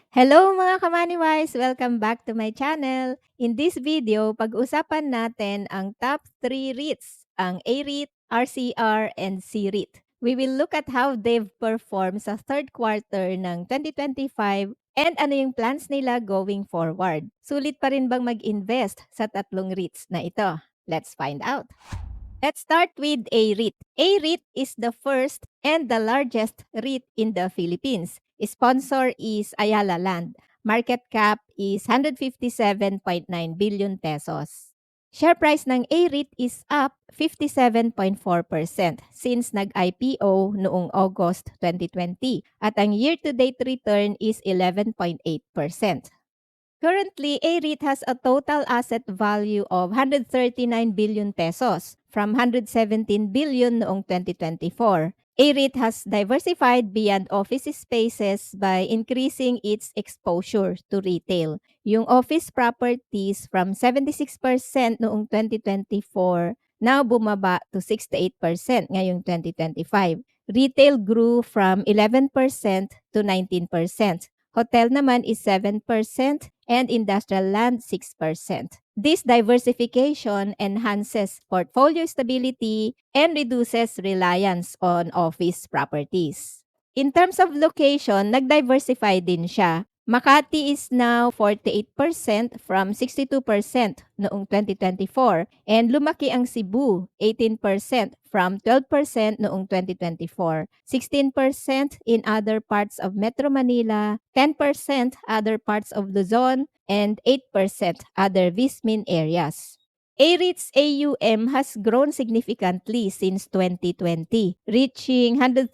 Hello mga kamaniwise! Welcome back to my channel. In this video, pag-usapan natin ang top 3 REITs, ang A-REIT, RCR, and C-REIT. We will look at how they've performed sa third quarter ng 2025 and ano yung plans nila going forward. Sulit pa rin bang mag-invest sa tatlong REITs na ito? Let's find out. Let's start with A-REIT. A-REIT is the first and the largest REIT in the Philippines. Sponsor is Ayala Land. Market cap is 157.9 billion pesos. Share price ng A-REIT is up 57.4% since nag-IPO noong August 2020 at ang year-to-date return is 11.8%. Currently, A-REIT has a total asset value of 139 billion pesos from 117 billion noong 2024. A-REIT has diversified beyond office spaces by increasing its exposure to retail. Yung office properties from 76% noong 2024, now bumaba to 68% ngayong 2025. Retail grew from 11% to 19%. Hotel naman is 7% and industrial land 6%. This diversification enhances portfolio stability and reduces reliance on office properties. In terms of location, nag-diversify din siya. Makati is now 48% from 62% noong 2024 and lumaki ang Cebu 18% from 12% noong 2024, 16% in other parts of Metro Manila, 10% other parts of Luzon, and 8% other Vismin areas. A-REIT's AUM has grown significantly since 2020, reaching 139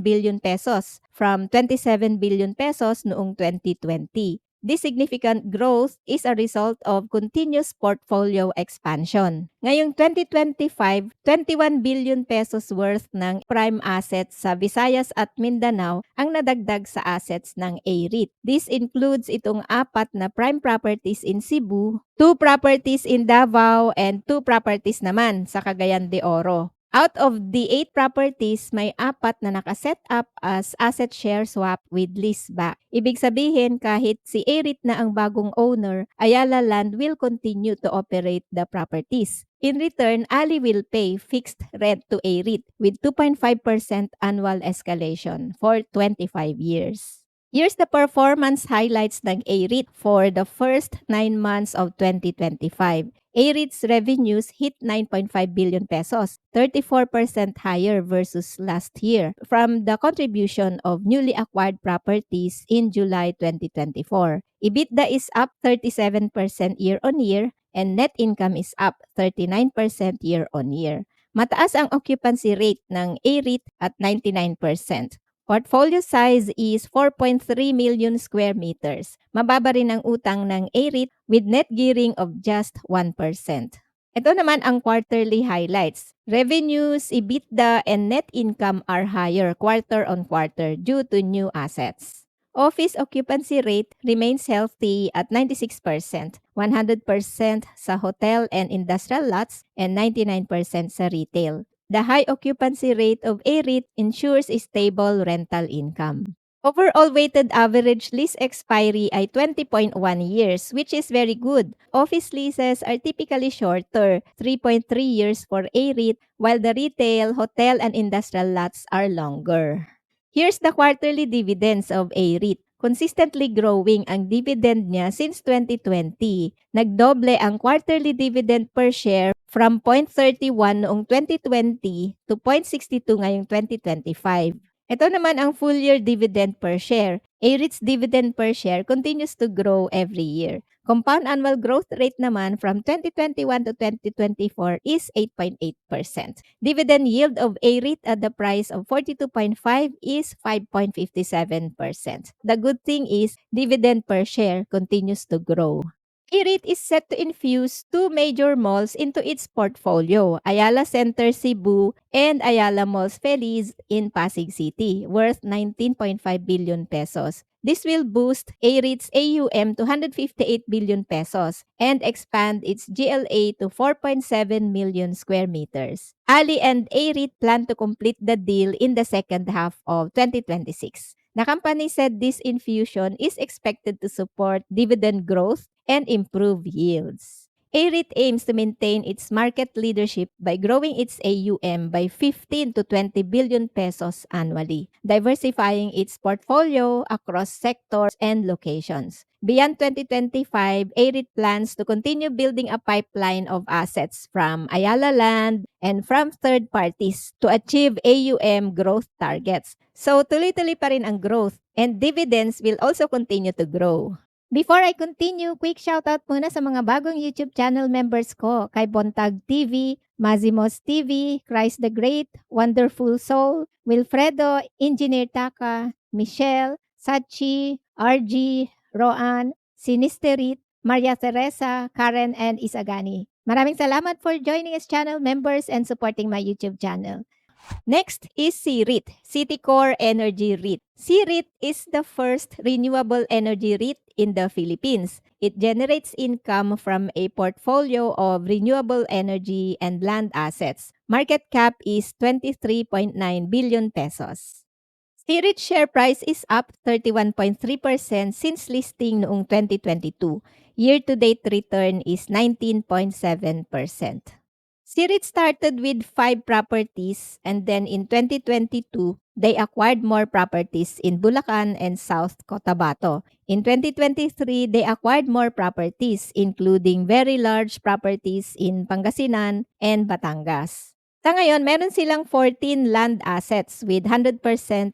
billion pesos from 27 billion pesos noong 2020. This significant growth is a result of continuous portfolio expansion. Ngayong 2025, 21 billion pesos worth ng prime assets sa Visayas at Mindanao ang nadagdag sa assets ng A-REIT. This includes itong 4 na prime properties in Cebu, 2 properties in Davao, and 2 properties naman sa Cagayan de Oro. Out of the 8 properties, may 4 na nakaset up as asset share swap with leaseback. Ibig sabihin, kahit si A-REIT na ang bagong owner, Ayala Land will continue to operate the properties. In return, Ali will pay fixed rent to A-REIT with 2.5% annual escalation for 25 years. Here's the performance highlights ng A-REIT for the first 9 months of 2025. A-REIT's revenues hit 9.5 billion pesos, 34% higher versus last year from the contribution of newly acquired properties in July 2024. EBITDA is up 37% year-on-year and net income is up 39% year-on-year. Mataas ang occupancy rate ng A-REIT at 99%. Portfolio size is 4.3 million square meters. Mababa rin ang utang ng A-REIT with net gearing of just 1%. Ito naman ang quarterly highlights. Revenues, EBITDA, and net income are higher quarter on quarter due to new assets. Office occupancy rate remains healthy at 96%, 100% sa hotel and industrial lots, and 99% sa retail. The high occupancy rate of A-REIT ensures stable rental income. Overall weighted average lease expiry ay 20.1 years, which is very good. Office leases are typically shorter, 3.3 years for A-REIT, while the retail, hotel, and industrial lots are longer. Here's the quarterly dividends of A-REIT. Consistently growing ang dividend niya since 2020. Nagdoble ang quarterly dividend per share from 0.31 noong 2020 to 0.62 ngayong 2025. Ito naman ang full year dividend per share. A-REIT's dividend per share continues to grow every year. Compound annual growth rate naman from 2021 to 2024 is 8.8%. Dividend yield of A-REIT at the price of 42.5 is 5.57%. The good thing is dividend per share continues to grow. A-REIT is set to infuse 2 major malls into its portfolio, Ayala Center Cebu and Ayala Malls Feliz in Pasig City, worth 19.5 billion pesos. This will boost A-REIT's AUM to 158 billion pesos and expand its GLA to 4.7 million square meters. Ali and A-REIT plan to complete the deal in the second half of 2026. The company said this infusion is expected to support dividend growth and improve yields. AREIT aims to maintain its market leadership by growing its AUM by 15 to 20 billion pesos annually, diversifying its portfolio across sectors and locations. Beyond 2025, AREIT plans to continue building a pipeline of assets from Ayala Land and from third parties to achieve AUM growth targets. So tuloy-tuloy pa rin ang growth and dividends will also continue to grow. Before I continue, quick shoutout muna sa mga bagong YouTube channel members ko kay Bontag TV, Mazimos TV, Christ the Great, Wonderful Soul, Wilfredo, Engineer Taka, Michelle, Sachi, RG, Roan, Sinisterit, Maria Teresa, Karen, and Isagani. Maraming salamat for joining as channel members and supporting my YouTube channel. Next is CREIT, Citicorp Energy REIT. CREIT is the first renewable energy REIT in the Philippines. It generates income from a portfolio of renewable energy and land assets. Market cap is 23.9 billion pesos. CREIT share price is up 31.3% since listing noong 2022. Year-to-date return is 19.7%. CREIT started with 5 properties and then in 2022, they acquired more properties in Bulacan and South Cotabato. In 2023, they acquired more properties including very large properties in Pangasinan and Batangas. Sa ngayon, meron silang 14 land assets with 100%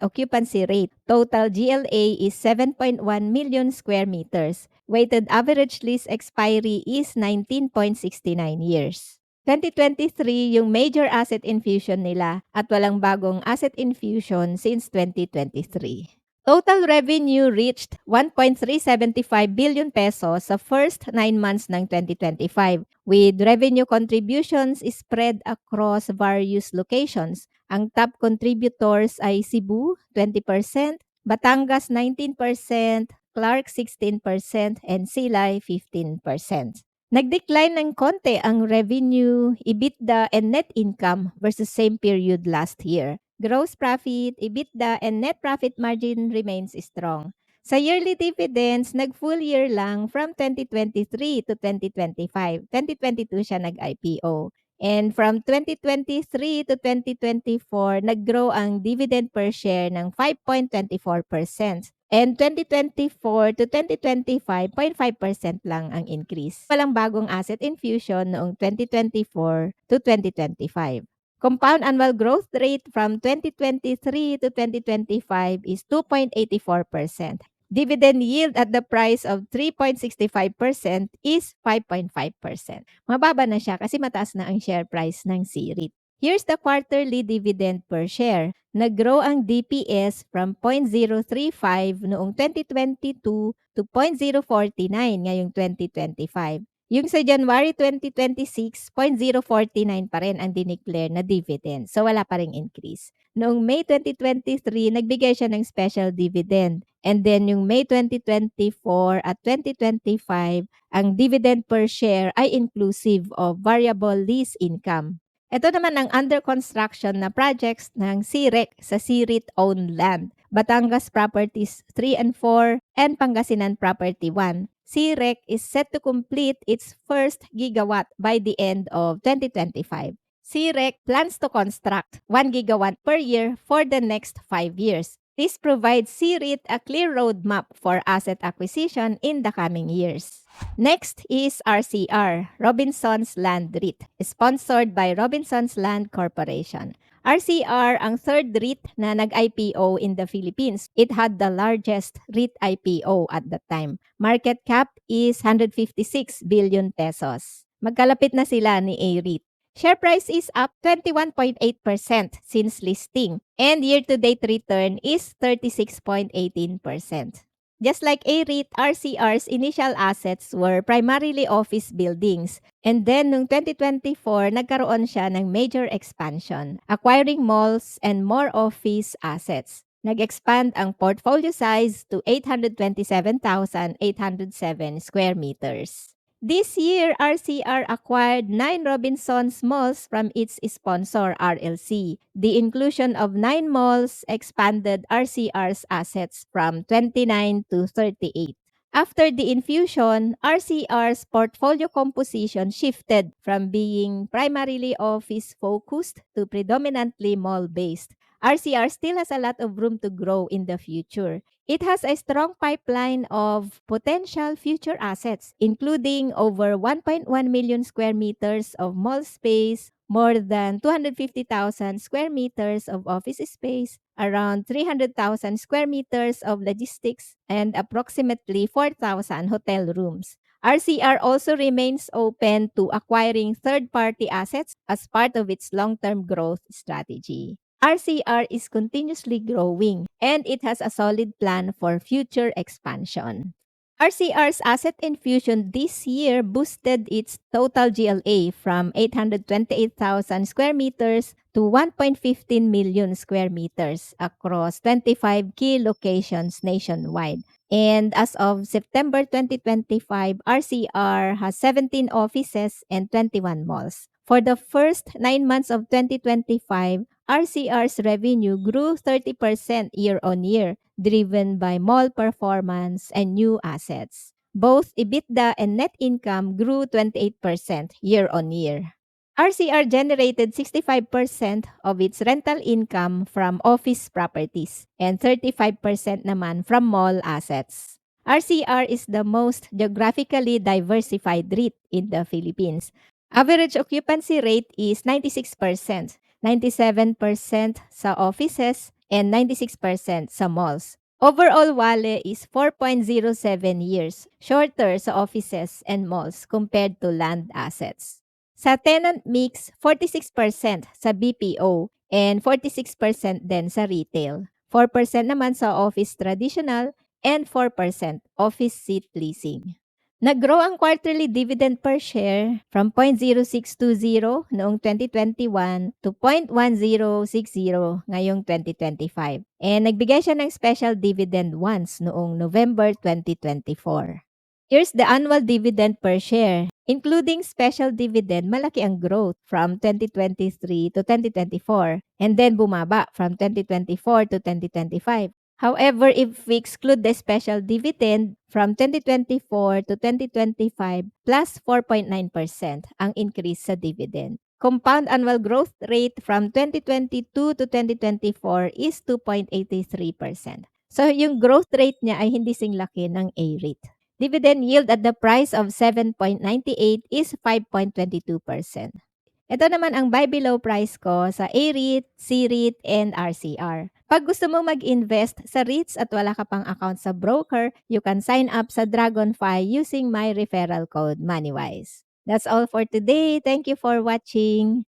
occupancy rate. Total GLA is 7.1 million square meters. Weighted average lease expiry is 19.69 years. 2023 yung major asset infusion nila at walang bagong asset infusion since 2023. Total revenue reached 1.375 billion pesos sa first 9 months ng 2025 with revenue contributions spread across various locations. Ang top contributors ay Cebu 20%, Batangas 19%, Clark 16%, and Silay 15%. Nag-decline ng konti ang revenue, EBITDA, and net income versus same period last year. Gross profit, EBITDA, and net profit margin remains strong. Sa yearly dividends, nag-full year lang from 2023 to 2025. 2022 siya nag-IPO. And from 2023 to 2024, nag-grow ang dividend per share ng 5.24%. And 2024 to 2025, 0.5% lang ang increase. Walang bagong asset infusion noong 2024 to 2025. Compound annual growth rate from 2023 to 2025 is 2.84%. Dividend yield at the price of 3.65% is 5.5%. Mababa na siya kasi mataas na ang share price ng CREIT. Here's the quarterly dividend per share. Nag-grow ang DPS from 0.035 noong 2022 to 0.049 ngayong 2025. Yung sa January 2026, 0.049 pa rin ang dineclare na dividend. So wala pa ring increase. Noong May 2023, nagbigay siya ng special dividend. And then yung May 2024 at 2025, ang dividend per share ay inclusive of variable lease income. Ito naman ang under construction na projects ng CREC sa CREIT-owned land. Batangas Properties 3 and 4 and Pangasinan Property 1. CREC is set to complete its first gigawatt by the end of 2025. CREC plans to construct 1 gigawatt per year for the next 5 years. This provides CREIT a clear roadmap for asset acquisition in the coming years. Next is RCR, Robinsons Land REIT, sponsored by Robinsons Land Corporation. RCR ang third REIT na nag-IPO in the Philippines. It had the largest REIT IPO at that time. Market cap is 156 billion pesos. Magkalapit na sila ni AREIT. Share price is up 21.8% since listing and year-to-date return is 36.18%. Just like AREIT, RCR's initial assets were primarily office buildings. And then, noong 2024, nagkaroon siya ng major expansion, acquiring malls and more office assets. Nag-expand ang portfolio size to 827,807 square meters. This year, RCR acquired 9 Robinsons malls from its sponsor, RLC. The inclusion of 9 malls expanded RCR's assets from 29 to 38. After the infusion, RCR's portfolio composition shifted from being primarily office focused to predominantly mall based. RCR still has a lot of room to grow in the future. It has a strong pipeline of potential future assets, including over 1.1 million square meters of mall space, more than 250,000 square meters of office space, around 300,000 square meters of logistics, and approximately 4,000 hotel rooms. RCR also remains open to acquiring third party assets as part of its long term growth strategy. RCR is continuously growing and it has a solid plan for future expansion. RCR's asset infusion this year boosted its total GLA from 828,000 square meters to 1.15 million square meters across 25 key locations nationwide. And as of September 2025, RCR has 17 offices and 21 malls. For the first 9 months of 2025, RCR's revenue grew 30% year on year, driven by mall performance and new assets. Both EBITDA and net income grew 28% year on year. RCR generated 65% of its rental income from office properties and 35% naman from mall assets. RCR is the most geographically diversified REIT in the Philippines. Average occupancy rate is 96%, 97% sa offices, and 96% sa malls. Overall WALE is 4.07 years, shorter sa offices and malls compared to land assets. Sa tenant mix, 46% sa BPO and 46% din sa retail. 4% naman sa office traditional and 4% office seat leasing. Nag-grow ang quarterly dividend per share from 0.0620 noong 2021 to 0.1060 ngayong 2025. And nagbigay siya ng special dividend once noong November 2024. Here's the annual dividend per share. Including special dividend, malaki ang growth from 2023 to 2024 and then bumaba from 2024 to 2025. However, if we exclude the special dividend from 2024 to 2025, plus 4.9% ang increase sa dividend. Compound annual growth rate from 2022 to 2024 is 2.83%. So yung growth rate niya ay hindi singlaki ng A-REIT. Dividend yield at the price of 7.98 is 5.22%. Ito naman ang buy below price ko sa A-REIT, C-REIT, and RCR. Pag gusto mo mag-invest sa REITs at wala ka pang account sa broker, you can sign up sa Dragonfly using my referral code MoneyWise. That's all for today. Thank you for watching.